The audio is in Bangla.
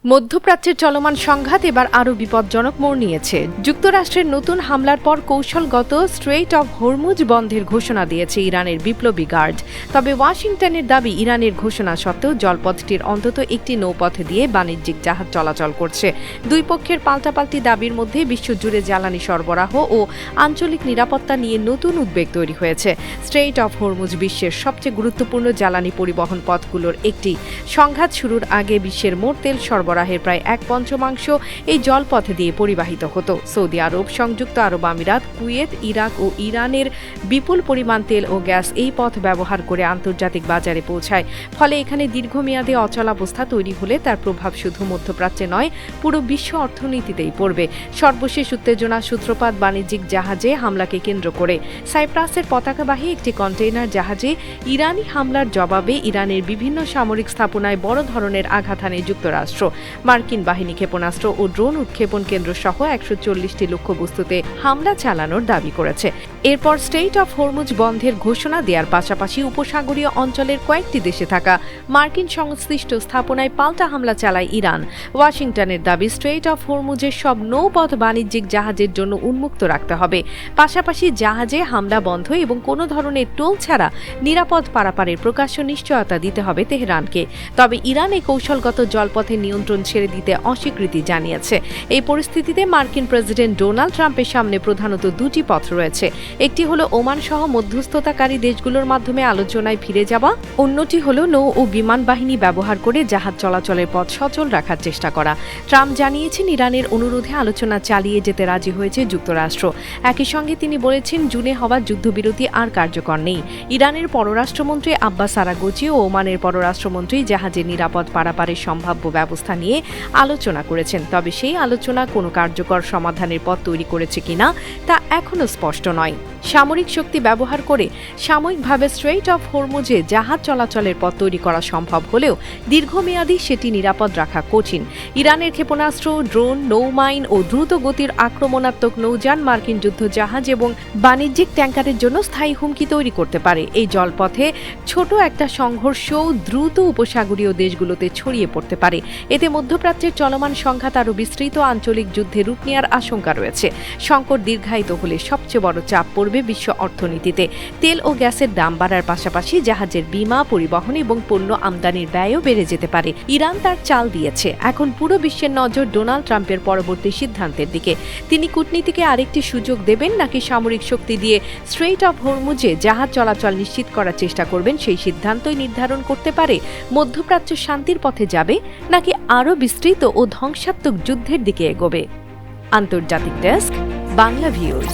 মধ্যপ্রাচ্যের চলমান সংঘাত এবার আরও বিপজ্জনক মোড় নিয়েছে। যুক্তরাষ্ট্রের নতুন হামলার পর কৌশলগত স্ট্রেইট অব হরমুজ বন্ধের ঘোষণা দিয়েছে ইরানের বিপ্লবী গার্ড। তবে ওয়াশিংটনের দাবি, ইরানের ঘোষণা সত্ত্বেও জলপথটির অন্তত একটি নৌপথ দিয়ে বাণিজ্যিক জাহাজ চলাচল করছে। দুই পক্ষের পাল্টাপাল্টি দাবির মধ্যে বিশ্বজুড়ে জ্বালানি সরবরাহ ও আঞ্চলিক নিরাপত্তা নিয়ে নতুন উদ্বেগ তৈরি হয়েছে। স্ট্রেইট অব হরমুজ বিশ্বের সবচেয়ে গুরুত্বপূর্ণ জ্বালানি পরিবহন পথগুলোর একটি। সংঘাত শুরুর আগে বিশ্বের মোট তেল সরবরাহের প্রায় 1/5 এই জলপথে দিয়ে পরিবাহিত হতো। সৌদি আরব, সংযুক্ত আরব আমিরাত, কুয়েত, ইরাক ও ইরানের বিপুল পরিমাণ তেল ও গ্যাস এই পথ ব্যবহার করে আন্তর্জাতিক বাজারে পৌঁছায়। ফলে এখানে দীর্ঘমেয়াদী অচলাবস্থা তৈরি হলে তার প্রভাব শুধু মধ্যপ্রাচ্যে নয়, পুরো বিশ্ব অর্থনীতিতেই পড়বে। সর্বশেষ উত্তেজনার সূত্রপাত বাণিজ্যিক জাহাজে হামলাকে কেন্দ্র করে। সাইপ্রাসের পতাকাবাহী একটি কন্টেইনার জাহাজে ইরানি হামলার জবাবে ইরানের বিভিন্ন সামরিক স্থাপনায় বড় ধরনের আঘাত হানে যুক্তরাষ্ট্র। মার্কিন বাহিনী ক্ষেপণাস্ত্র ও ড্রোন উৎক্ষেপণ কেন্দ্র সহ 140টি লক্ষ্যবস্তুতে হামলা চালানোর দাবি করেছে। এরপর স্ট্রেইট অফ হরমুজ বন্ধের ঘোষণা দেওয়ার পাশাপাশি উপসাগরীয় অঞ্চলের কয়েকটি দেশে থাকা মার্কিন সংশ্লিষ্ট স্থাপনায় পাল্টা হামলা চালায় ইরান। ওয়াশিংটনের দাবি, স্ট্রেইট অফ হরমুজের সব নৌপথ বাণিজ্যিক জাহাজের জন্য উন্মুক্ত রাখতে হবে। পাশাপাশি জাহাজে হামলা বন্ধ এবং কোনো ধরনের টোল ছাড়া নিরাপদ পারাপারের প্রকাশ্য নিশ্চয়তা দিতে হবে তেহরানকে। তবে ইরান এই কৌশলগত জলপথের নিয়ন্ত্রণ ছেড়ে দিতে অস্বীকৃতি জানিয়েছে। এই পরিস্থিতিতে মার্কিন প্রেসিডেন্ট ডোনাল্ড ট্রাম্পের সামনে প্রধানত দুটি পথ রয়েছে। একটি হলো ওমান সহ মধ্যস্থতাকারী দেশগুলোর মাধ্যমে আলোচনায় ফিরে যাওয়া, অন্যটি হলো নৌ ও বিমান বাহিনী ব্যবহার করে জাহাজ চলাচলের পথ সচল রাখার চেষ্টা করা। ট্রাম্প জানিয়েছেন, ইরানের অনুরোধে আলোচনা চালিয়ে যেতে রাজি হয়েছে যুক্তরাষ্ট্র। একই সঙ্গে তিনি বলেছেন, জুনে হওয়া যুদ্ধবিরতি আর কার্যকর নেই। ইরানের পররাষ্ট্রমন্ত্রী আব্বাস আরাগচি ও ওমানের পররাষ্ট্রমন্ত্রী জাহাজের নিরাপদ পারাপারের সম্ভাব্য ব্যবস্থা নিয়ে আলোচনা করেছেন। তবে সেই আলোচনা কোনো কার্যকর সমাধানের পথ তৈরি করেছে কিনা তা এখনও স্পষ্ট নয়। সামরিক শক্তি ব্যবহার করে সাময়িকভাবে স্ট্রেইট অফ হরমুজে জাহাজ চলাচলের পথ তৈরি করা সম্ভব হলেও দীর্ঘমেয়াদী সেটি নিরাপদ রাখা কঠিন। ইরানের ক্ষেপণাস্ত্র, ড্রোন, নৌমাইন ও দ্রুত গতির আক্রমণাত্মক নৌযান মার্কিন যুদ্ধজাহাজ এবং বাণিজ্যিক ট্যাঙ্কারের জন্য স্থায়ী হুমকি তৈরি করতে পারে। এই জলপথে ছোট একটা সংঘর্ষও দ্রুত উপসাগরীয় দেশগুলোতে ছড়িয়ে পড়তে পারে। এতে মধ্যপ্রাচ্যের চলমান সংঘাত আরও বিস্তৃত আঞ্চলিক যুদ্ধে রূপ নেওয়ার আশঙ্কা রয়েছে। সংকট দীর্ঘায়িত হলে সবচেয়ে বড় চাপ পড়বে বিশ্ব অর্থনীতিতে। তেল ও গ্যাসের দাম বাড়ার পাশাপাশি জাহাজের বীমা, পরিবহন এবং পণ্য আমদানির ব্যয়ও বেড়ে যেতে পারে। ইরান তার চাল দিয়েছে। এখন পুরো বিশ্বের নজর ডোনাল্ড ট্রাম্পের পরবর্তী সিদ্ধান্তের দিকে। তিনি কূটনীতিকে আরেকটি সুযোগ দেবেন নাকি সামরিক শক্তি দিয়ে স্ট্রেইট অফ হরমুজে জাহাজ চলাচল নিশ্চিত করার চেষ্টা করবেন, সেই সিদ্ধান্তই নির্ধারণ করতে পারে মধ্যপ্রাচ্য শান্তির পথে যাবে নাকি আরও বিস্তৃত ও ধ্বংসাত্মক যুদ্ধের দিকে এগোবে। আন্তর্জাতিক ডেস্ক, বাংলা ভিউজ।